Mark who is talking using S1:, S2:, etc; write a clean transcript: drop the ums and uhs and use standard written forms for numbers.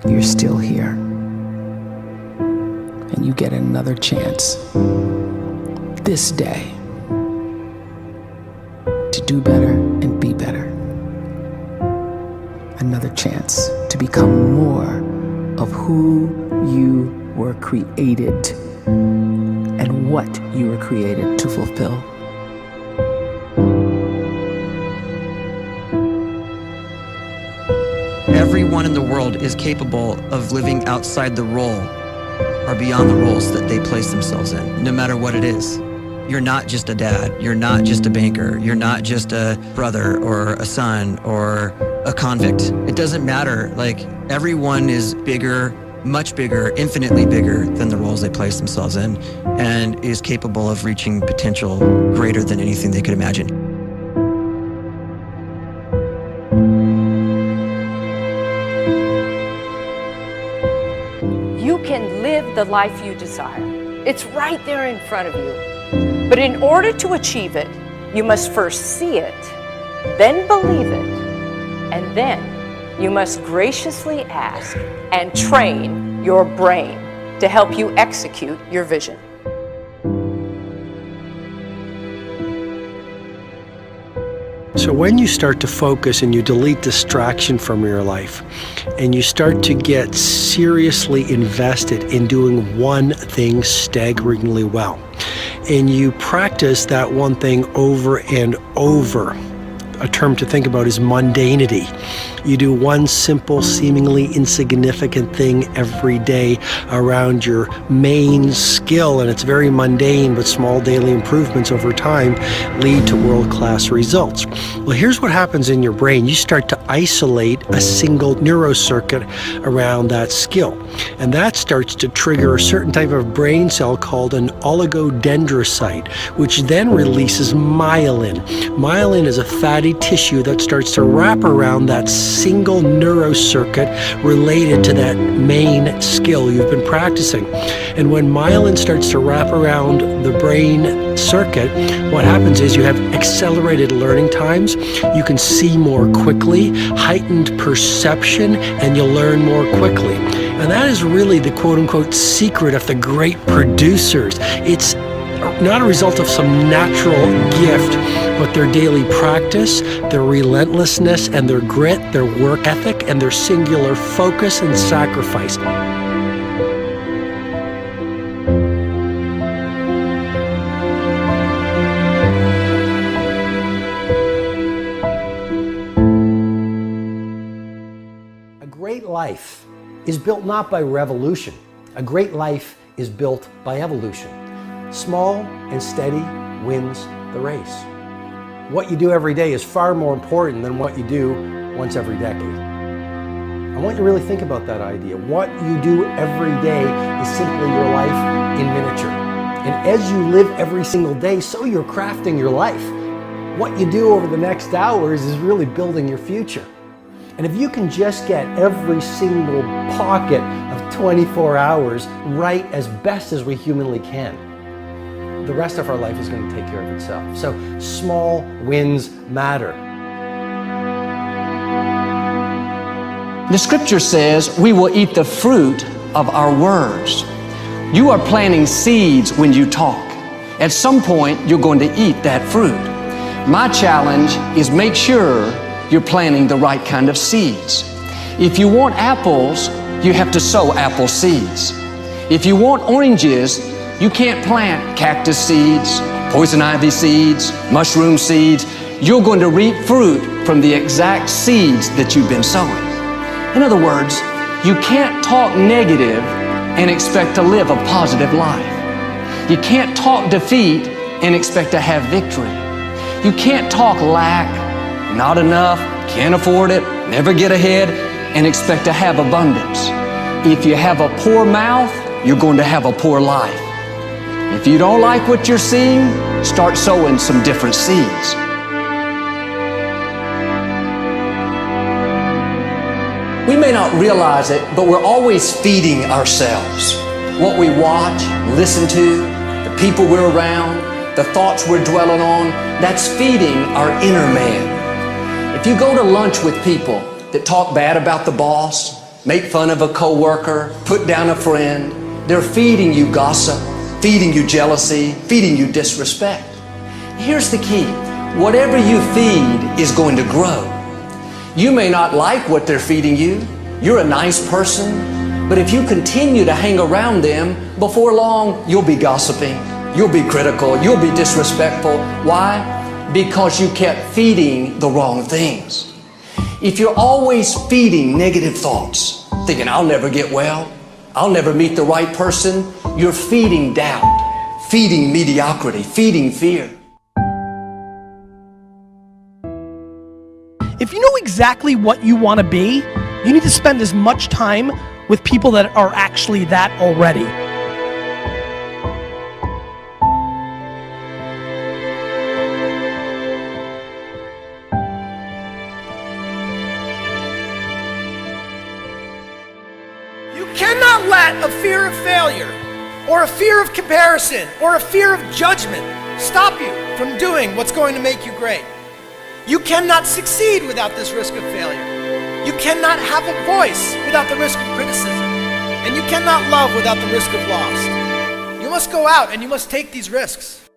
S1: you're still here. And you get another chance this day to do better and be better. Another chance to become more of who you were created and what you were created to fulfill.
S2: Everyone in the world is capable of living outside the role or beyond the roles that they place themselves in, no matter what it is. You're not just a dad, you're not just a banker, you're not just a brother or a son or a convict. It doesn't matter. Like, everyone is bigger, much bigger, infinitely bigger than the roles they place themselves in, and is capable of reaching potential greater than anything they could imagine.
S3: You can live the life you desire. It's right there in front of you. But in order to achieve it, you must first see it, then believe it, and then you must graciously ask and train your brain to help you execute your vision.
S4: So when you start to focus and you delete distraction from your life, and you start to get seriously invested in doing one thing staggeringly well, and you practice that one thing over and over, a term to think about is mundanity. You do one simple, seemingly insignificant thing every day around your main skill, and it's very mundane, but small daily improvements over time lead to world-class results. Well, here's what happens in your brain. You start to isolate a single neurocircuit around that skill, and that starts to trigger a certain type of brain cell called an oligodendrocyte, which then releases myelin. Myelin is a fatty tissue that starts to wrap around that single neurocircuit related to that main skill you've been practicing. And when myelin starts to wrap around the brain circuit, what happens is you have accelerated learning times, you can see more quickly, heightened perception, and you'll learn more quickly. And that is really the quote-unquote secret of the great producers. It's not a result of some natural gift, but their daily practice, their relentlessness and their grit, their work ethic, and their singular focus and sacrifice. A great life is built not by revolution. A great life is built by evolution. Small and steady wins the race. What you do every day is far more important than what you do once every decade. I want you to really think about that idea. What you do every day is simply your life in miniature. And as you live every single day, so you're crafting your life. What you do over the next hours is really building your future. And if you can just get every single pocket of 24 hours right as best as we humanly can, the rest of our life is going to take care of itself. So small wins matter.
S5: The scripture says we will eat the fruit of our words. You are planting seeds when you talk. At some point, you're going to eat that fruit. My challenge is make sure you're planting the right kind of seeds. If you want apples, you have to sow apple seeds. If you want oranges, you can't plant cactus seeds, poison ivy seeds, mushroom seeds. You're going to reap fruit from the exact seeds that you've been sowing. In other words, you can't talk negative and expect to live a positive life. You can't talk defeat and expect to have victory. You can't talk lack, not enough, can't afford it, never get ahead, and expect to have abundance. If you have a poor mouth, you're going to have a poor life. If you don't like what you're seeing, start sowing some different seeds. We may not realize it, but we're always feeding ourselves. What we watch, listen to, the people we're around, the thoughts we're dwelling on, that's feeding our inner man. If you go to lunch with people that talk bad about the boss, make fun of a coworker, put down a friend. They're feeding you gossip, feeding you jealousy, feeding you disrespect. Here's the key. Whatever you feed is going to grow. You may not like what they're feeding you. You're a nice person, but if you continue to hang around them, before long, you'll be gossiping, you'll be critical, you'll be disrespectful. Why? Because you kept feeding the wrong things. If you're always feeding negative thoughts, thinking, I'll never get well, I'll never meet the right person, you're feeding doubt, feeding mediocrity, feeding fear.
S6: If you know exactly what you want to be, you need to spend as much time with people that are actually that already. You cannot let a fear of failure, or a fear of comparison, or a fear of judgment stop you from doing what's going to make you great. You cannot succeed without this risk of failure. You cannot have a voice without the risk of criticism. And you cannot love without the risk of loss. You must go out and you must take these risks.